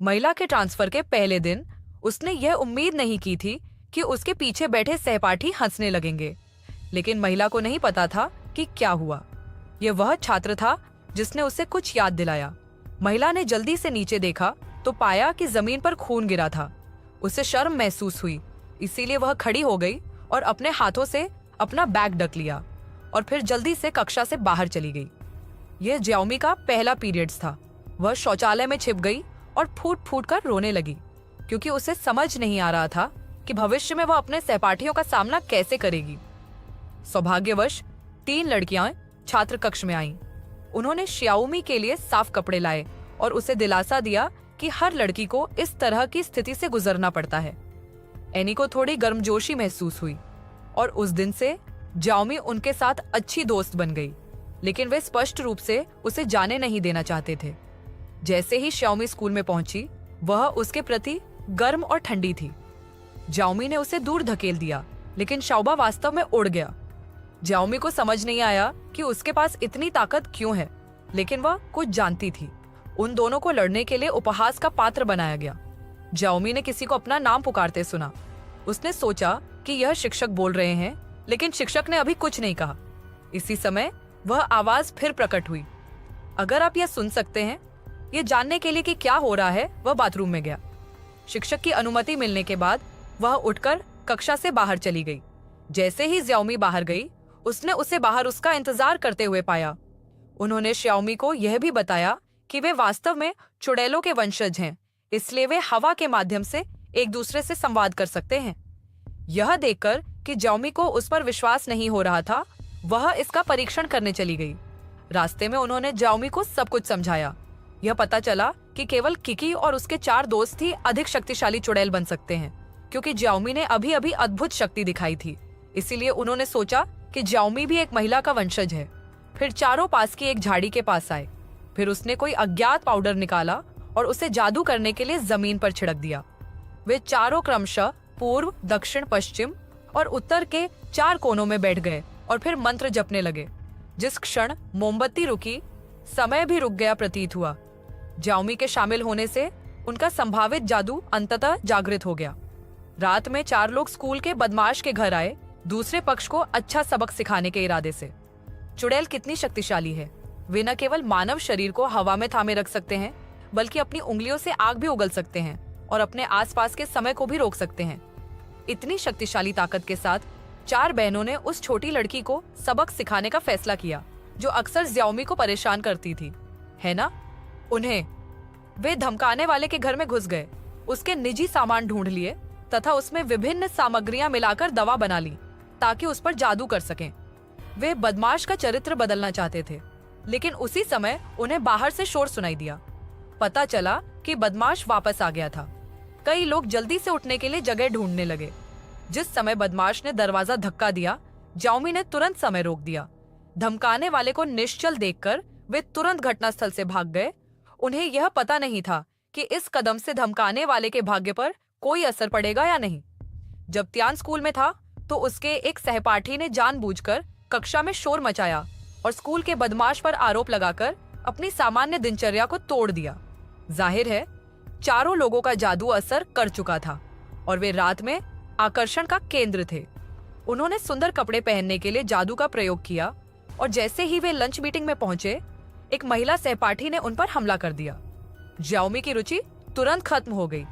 महिला के ट्रांसफर के पहले दिन उसने यह उम्मीद नहीं की थी कि उसके पीछे बैठे सहपाठी हंसने लगेंगे, लेकिन महिला को नहीं पता था कि क्या हुआ। यह वह छात्र था जिसने उसे कुछ याद दिलाया। महिला ने जल्दी से नीचे देखा तो पाया कि जमीन पर खून गिरा था। उसे शर्म महसूस हुई, इसीलिए वह खड़ी हो गई और अपने हाथों से अपना बैग ढक लिया और फिर जल्दी से कक्षा से बाहर चली गई। यह ज्याओमी का पहला पीरियड्स था। वह शौचालय में छिप गई और फूट फूट कर रोने लगी, क्योंकि उसे समझ नहीं आ रहा था कि भविष्य में वह अपने सहपाठियों का सामना कैसे करेगी। सौभाग्यवश 3 लड़कियां छात्र कक्ष में आईं। उन्होंने श्याओमी के लिए साफ कपड़े लाए और उसे दिलासा दिया कि हर लड़की को इस तरह की स्थिति से गुजरना पड़ता है। एनी को थोड़ी गर्मजोशी महसूस हुई और उस दिन से ज्याओमी उनके साथ अच्छी दोस्त बन गई, लेकिन वे स्पष्ट रूप से उसे जाने नहीं देना चाहते थे। जैसे ही श्याओमी स्कूल में पहुंची, वह उसके प्रति गर्म और ठंडी थी। ज्याओमी ने उसे दूर धकेल दिया, लेकिन शाओबा वास्तव में उड़ गया। ज्याओमी को समझ नहीं आया कि उसके पास इतनी ताकत क्यों है, लेकिन वह कुछ जानती थी। उन दोनों को लड़ने के लिए उपहास का पात्र बनाया गया। ज्याओमी ने किसी को अपना नाम पुकारते सुना। उसने सोचा कि यह शिक्षक बोल रहे हैं, लेकिन शिक्षक ने अभी कुछ नहीं कहा। इसी समय वह आवाज फिर प्रकट हुई। अगर आप यह सुन सकते हैं, ये जानने के लिए कि क्या हो रहा है, वह बाथरूम में गया। शिक्षक की अनुमति मिलने के बाद वह उठकर कक्षा से बाहर चली गई। जैसे ही ज्याओमी बाहर गई, उसने उसे बाहर उसका इंतजार करते हुए पाया। उन्होंने श्याओमी को यह भी बताया कि वे वास्तव में चुड़ैलों के वंशज हैं, इसलिए वे हवा के माध्यम से एक दूसरे से संवाद कर सकते हैं। यह देखकर कि ज्याओमी को उस पर विश्वास नहीं हो रहा था, वह इसका परीक्षण करने चली गई। रास्ते में उन्होंने ज्याओमी को सब कुछ समझाया। यह पता चला कि केवल किकी और उसके 4 दोस्त ही अधिक शक्तिशाली चुड़ैल बन सकते हैं, क्योंकि ज्याओमी ने अभी अभी अद्भुत शक्ति दिखाई थी। इसीलिए उन्होंने सोचा कि ज्याओमी भी एक महिला का वंशज है। फिर चारों पास की एक झाड़ी के पास आए। फिर उसने कोई अज्ञात पाउडर निकाला और उसे जादू करने के लिए जमीन पर छिड़क दिया। वे चारों क्रमशः पूर्व, दक्षिण, पश्चिम और उत्तर के 4 कोनों में बैठ गए और फिर मंत्र जपने लगे। जिस क्षण मोमबत्ती रुकी, समय भी रुक गया प्रतीत हुआ। ज्याओमी के शामिल होने से उनका संभावित जादू अंततः जागृत हो गया। रात में 4 लोग स्कूल के बदमाश के घर आए, दूसरे पक्ष को अच्छा सबक सिखाने के इरादे से। चुड़ैल कितनी शक्तिशाली है। वे न केवल मानव शरीर को हवा में थामे रख सकते हैं, बल्कि अपनी उंगलियों से आग भी उगल सकते हैं और अपने आसपास के समय को भी रोक सकते हैं। इतनी शक्तिशाली ताकत के साथ 4 बहनों ने उस छोटी लड़की को सबक सिखाने का फैसला किया, जो अक्सर ज्याओमी को परेशान करती थी, है ना? उन्हें वे धमकाने वाले के घर में घुस गए, उसके निजी सामान ढूंढ लिए तथा उसमें विभिन्न सामग्रियां मिलाकर दवा बना ली ताकि उस पर जादू कर सकें। वे बदमाश का चरित्र बदलना चाहते थे, लेकिन उसी समय उन्हें बाहर से शोर सुनाई दिया। पता चला कि बदमाश वापस आ गया था। कई लोग जल्दी से उठने के लिए जगह ढूंढने लगे। जिस समय बदमाश ने दरवाजा धक्का दिया, ज्याओमी ने तुरंत समय रोक दिया। धमकाने वाले को निश्चल देखकर वे तुरंत घटनास्थल से भाग गए। उन्हें यह पता नहीं था कि इस कदम से धमकाने वाले के भाग्य पर कोई असर पड़ेगा या नहीं। जब त्यान स्कूल में था तो उसके एक सहपाठी ने जानबूझकर कक्षा में शोर मचाया और स्कूल के बदमाश पर आरोप लगाकर अपनी सामान्य दिनचर्या को तोड़ दिया। जाहिर है, चारों लोगों का जादू असर कर चुका था और वे रात में आकर्षण का केंद्र थे। उन्होंने सुंदर कपड़े पहनने के लिए जादू का प्रयोग किया और जैसे ही वे लंच मीटिंग में पहुंचे, एक महिला सहपाठी ने उन पर हमला कर दिया। ज्याओमी की रुचि तुरंत खत्म हो गई,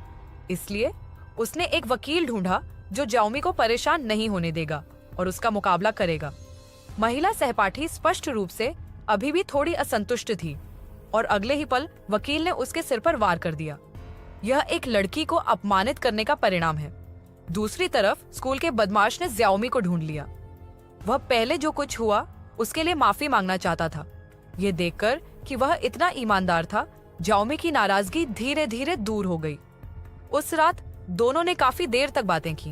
इसलिए उसने एक वकील ढूंढा जो ज्याओमी को परेशान नहीं होने देगा और उसका मुकाबला करेगा। महिला सहपाठी स्पष्ट रूप से अभी भी थोड़ी असंतुष्ट थी और अगले ही पल वकील ने उसके सिर पर वार कर दिया। यह एक लड़की को अपमानित करने का परिणाम है। दूसरी तरफ स्कूल के बदमाश ने ज्याओमी को ढूंढ लिया। वह पहले जो कुछ हुआ उसके लिए माफी मांगना चाहता था। ये देखकर कि वह इतना ईमानदार था, ज्याओमी की नाराजगी धीरे धीरे दूर हो गई। उस रात दोनों ने काफी देर तक बातें की।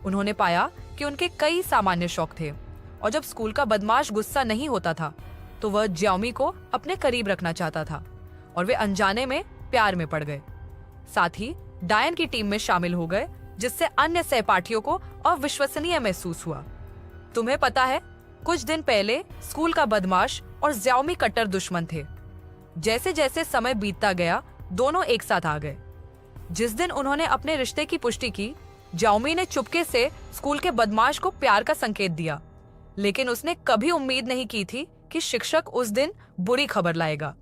उन्होंने पाया कि उनके कई सामान्य शौक थे और जब स्कूल का बदमाश गुस्सा नहीं होता था तो वह ज्याओमी को अपने करीब रखना चाहता था और वे अनजाने में प्यार में पड़ गए। साथ ही डायन की टीम में शामिल हो गए, जिससे अन्य सहपाठियों को अविश्वसनीय महसूस हुआ। तुम्हें पता है, कुछ दिन पहले स्कूल का बदमाश और ज्याओमी कट्टर दुश्मन थे। जैसे जैसे समय बीतता गया, दोनों एक साथ आ गए। जिस दिन उन्होंने अपने रिश्ते की पुष्टि की, जाओमी ने चुपके से स्कूल के बदमाश को प्यार का संकेत दिया, लेकिन उसने कभी उम्मीद नहीं की थी कि शिक्षक उस दिन बुरी खबर लाएगा।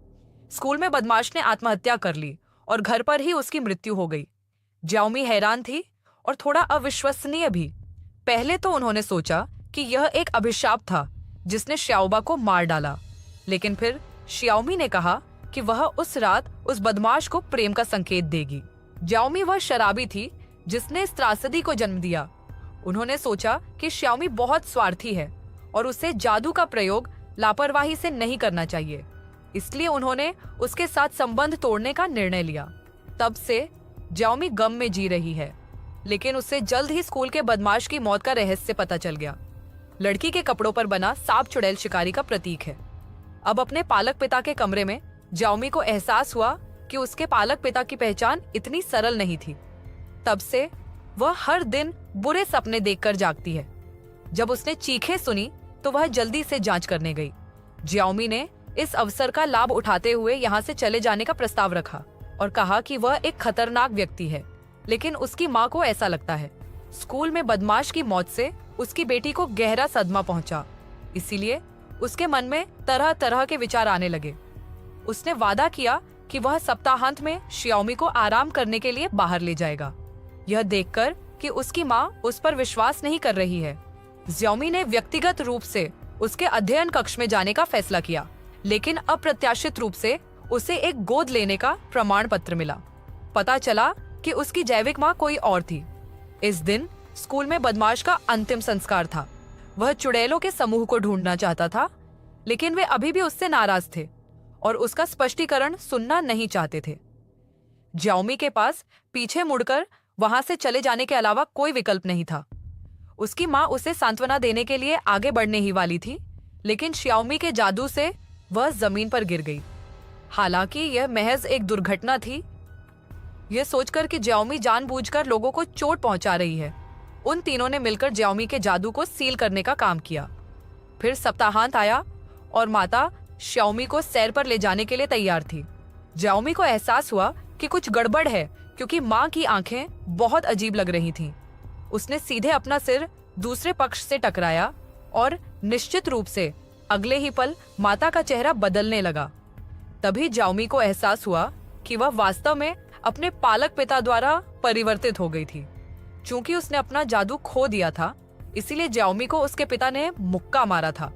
स्कूल में बदमाश ने आत्महत्या कर ली और घर पर ही उसकी मृत्यु हो गई। जाओमी हैरान थी और थोड़ा अविश्वसनीय भी। पहले तो उन्होंने सोचा कि यह एक अभिशाप था जिसने श्याओबा को मार डाला, लेकिन फिर श्याओमी ने कहा कि वह उस रात उस बदमाश को प्रेम का संकेत देगी। जाओमी वह शराबी थी जिसने इस त्रासदी को जन्म दिया। उन्होंने सोचा कि श्याओमी बहुत स्वार्थी है और उसे जादू का प्रयोग लापरवाही से नहीं करना चाहिए, इसलिए उन्होंने उसके साथ संबंध तोड़ने का निर्णय लिया। तब से जाओमी गम में जी रही है, लेकिन उसे जल्द ही स्कूल के बदमाश की मौत का रहस्य पता चल गया। लड़की के कपड़ों पर बना सांप चुड़ैल शिकारी का प्रतीक है। अब अपने पालक पिता के कमरे में जाओमी को एहसास हुआ कि उसके पालक पिता की पहचान इतनी सरल नहीं थी। तब से वह हर दिन बुरे सपने देखकर जागती है। जब उसने चीखें सुनी तो वह जल्दी से जांच करने गई। जाओमी ने इस अवसर का लाभ उठाते हुए यहाँ से चले जाने का प्रस्ताव रखा और कहा कि वह एक खतरनाक व्यक्ति है, लेकिन उसकी माँ को ऐसा लगता है। स्कूल में बदमाश की मौत से उसकी बेटी को गहरा सदमा पहुंचा, इसीलिए उसके मन में तरह तरह के विचार आने लगे। उसने वादा किया कि वह सप्ताहांत में श्याओमी को आराम करने के लिए बाहर ले जाएगा। यह देखकर कि उसकी माँ उस पर विश्वास नहीं कर रही है, ज्याओमी ने व्यक्तिगत रूप से उसके अध्ययन कक्ष में जाने का फैसला किया, लेकिन अप्रत्याशित रूप से उसे एक गोद लेने का प्रमाण पत्र मिला। पता चला कि उसकी जैविक माँ कोई और थी। इस दिन स्कूल में बदमाश का अंतिम संस्कार था। वह चुड़ैलों के समूह को ढूंढना चाहता था, लेकिन वे अभी भी उससे नाराज थे और उसका स्पष्टीकरण सुनना नहीं चाहते थे। जाओमी के पास पीछे मुड़कर वहां से चले जाने के अलावा कोई विकल्प नहीं था। उसकी माँ उसे सांत्वना देने के लिए आगे बढ़ने ही वाली थी, लेकिन श्याओमी के जादू से वह जमीन पर गिर गई। हालांकि यह महज एक दुर्घटना थी। यह सोचकर कि जाओमी जानबूझकर लोगों को चोट पहुंचा रही है, उन तीनों ने मिलकर जाओमी के जादू को सील करने का काम किया। फिर सप्ताहांत आया और माता श्याओमी को सैर पर ले जाने के लिए तैयार थी। जाओमी को एहसास हुआ कि कुछ गड़बड़ है, क्योंकि माँ की आंखें बहुत अजीब लग रही थीं। उसने सीधे अपना सिर दूसरे पक्ष से टकराया और निश्चित रूप से अगले ही पल माता का चेहरा बदलने लगा। तभी जाओमी को एहसास हुआ कि वह वास्तव में अपने पालक पिता द्वारा परिवर्तित हो गई थी। चूंकि उसने अपना जादू खो दिया था, इसीलिए जाओमी को उसके पिता ने मुक्का मारा था।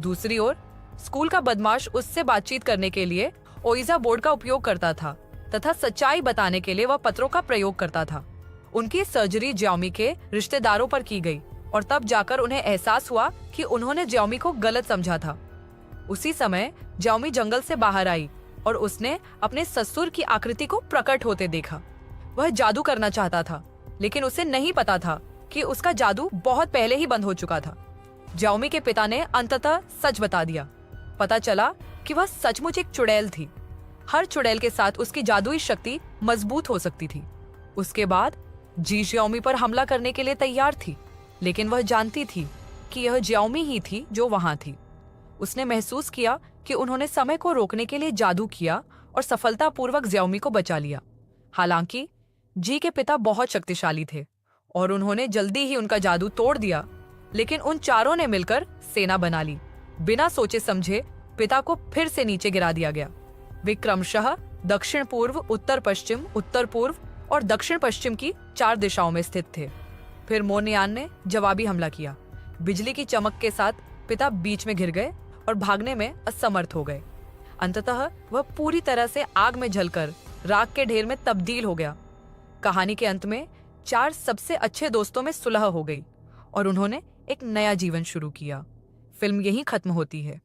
दूसरी ओर स्कूल का बदमाश उससे बातचीत करने के लिए ओइजा बोर्ड का उपयोग करता था तथा सच्चाई बताने के लिए वह पत्रों का प्रयोग करता था। उनकी सर्जरी जाओमी के रिश्तेदारों पर की गई और तब जाकर उन्हें एहसास हुआ कि उन्होंने जाओमी को गलत समझा था। उसी समय जाओमी जंगल से बाहर आई और उसने अपने ससुर की आकृति को प्रकट होते देखा। वह जादू करना चाहता था, लेकिन उसे नहीं पता था कि उसका जादू बहुत पहले ही बंद हो चुका था। जाओमी के पिता ने अंततः सच बता दिया। पता चला कि वह सचमुच एक चुड़ैल थी। हर चुड़ैल के साथ उसकी जादुई शक्ति मजबूत हो सकती थी। उसके बाद जी जाओमी पर हमला करने के लिए तैयार थी, लेकिन वह जानती थी कि यह जाओमी ही थी जो वहां थी। उसने महसूस किया कि उन्होंने समय को रोकने के लिए जादू किया और सफलतापूर्वक जाओमी को बचा लिया। हालांकि जी के पिता बहुत शक्तिशाली थे और उन्होंने जल्दी ही उनका जादू तोड़ दिया, लेकिन उन चारों ने मिलकर सेना बना ली। बिना सोचे समझे पिता को फिर से नीचे गिरा दिया गया। वे क्रमशः दक्षिण पूर्व, उत्तर पश्चिम, उत्तर पूर्व और दक्षिण पश्चिम की 4 दिशाओं में स्थित थे। फिर मोनयान ने जवाबी हमला किया। बिजली की चमक के साथ पिता बीच में घिर गए और भागने में असमर्थ हो गए। अंततः वह पूरी तरह से आग में जलकर राख के ढेर में तब्दील हो गया। कहानी के अंत में 4 सबसे अच्छे दोस्तों में सुलह हो गई और उन्होंने एक नया जीवन शुरू किया। फिल्म यहीं खत्म होती है।